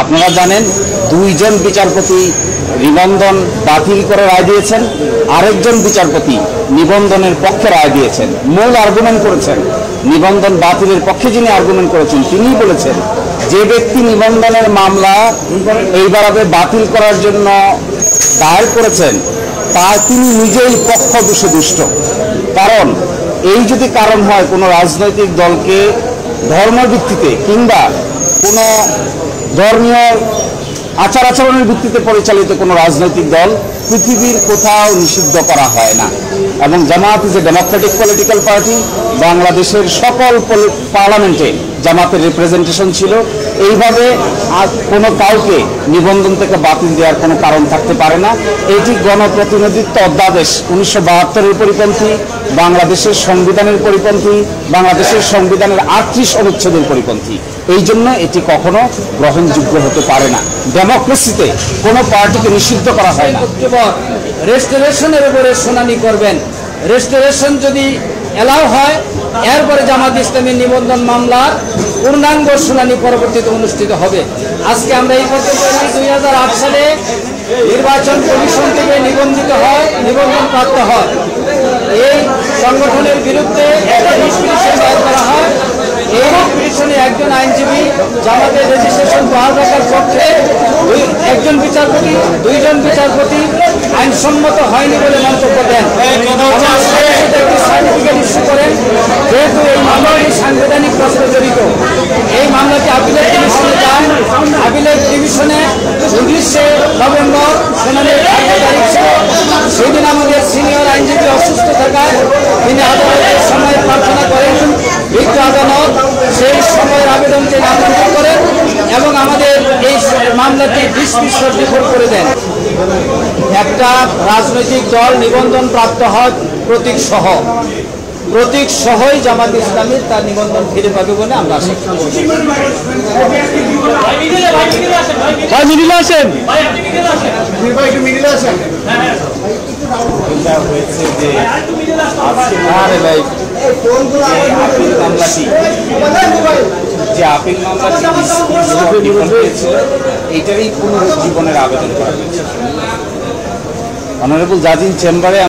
আপনারা জানেন দুইজন বিচারপতি নিবন্ধন বাতিল করে রায় দিয়েছেন, আরেকজন বিচারপতি নিবন্ধনের পক্ষে রায় দিয়েছেন। মূল আর্গুমেন্ট করেছেন, নিবন্ধন বাতিলের পক্ষে যিনি আর্গুমেন্ট করেছেন তিনি বলেছেন যে ব্যক্তি নিবন্ধনের মামলা এইভাবে বাতিল করার জন্য দায়ের করেছেন তিনি নিজেই পক্ষ দোষে দুষ্ট। কারণ এই যদি কারণ হয় কোনো রাজনৈতিক দলকে ধর্মের ভিত্তিতে কিংবা কোনো ধর্মীয় আচার আচরণের ভিত্তিতে পরিচালিত কোনো রাজনৈতিক দল পৃথিবীর কোথাও নিষিদ্ধ করা হয় না। এবং Jamaat is a democratic political party. বাংলাদেশের সকল পার্লামেন্টে জামাতের রিপ্রেজেন্টেশন ছিল। এইভাবে কোনো কাউকে নিবন্ধন থেকে বাতিল দেওয়ার কোনো কারণ থাকতে পারে না। এটি গণপ্রতিনিধিত্ব অধ্যাদেশ 1972-এর পরিপন্থী, বাংলাদেশের সংবিধানের পরিপন্থী, বাংলাদেশের সংবিধানের 38 অনুচ্ছেদের পরিপন্থী। এই জন্য এটি কখনো গ্রহণযোগ্য হতে পারে না। ডেমোক্রেসিতে কোনো পার্টিকে নিষিদ্ধ করা হয় না। রেস্টোরেশনের উপরে শুনানি করবেন। রেস্টোরেশন যদি এলাও হয়, এরপরে জামাত ইসলামীর নিবন্ধন মামলার পূর্ণাঙ্গ শুনানি পরবর্তীতে অনুষ্ঠিত হবে। আজকে আমরা এই পর্যন্ত 2008 সালে নির্বাচন কমিশন থেকে নিবন্ধন প্রাপ্ত হয়। এই সংগঠনের বিরুদ্ধে একটা রিট দায়ের করা হয়। এই রিট একজন আইনজীবী জামাতের রেজিস্ট্রেশন বহাল রাখার পক্ষে একজন বিচারপতি, দুইজন বিচারপতি আইনসম্মত হয়নি বলে মন্তব্য দেন। সার্টিফিকেট ইস্যু করেন। যেহেতু এই মামলাটি সাংবিধানিক প্রশ্নে জড়িত, এই মামলাটি আপিলেট ডিভিশনে যান। আপিলেট ডিভিশনে 19 নভেম্বর শুনানির তারিখ ছিল। সেদিন আমাদের সিনিয়র আইনজীবী অসুস্থ থাকায় তিনি আদালতের সময় প্রার্থনা করেন। বিজ্ঞ আদালত সেই সময়ের আবেদনকে নামঞ্জুর করেন এবং আমাদের এই মামলাটি ডিসমিস রিপোর্ট করে দেন। একটা রাজনৈতিক দল নিবন্ধন প্রাপ্ত হয় প্রতীক সহই জামাত ইসলামী তার নিবন্ধন ফিরে পাবে বলে আমরা আশা করি। হয়েছে যে আপিল মামলাটি হয়েছিল, এইটারই পুনরুজ্জীবনের আবেদন করা হয়েছে। অনারেবল জাজ ইন চেম্বারে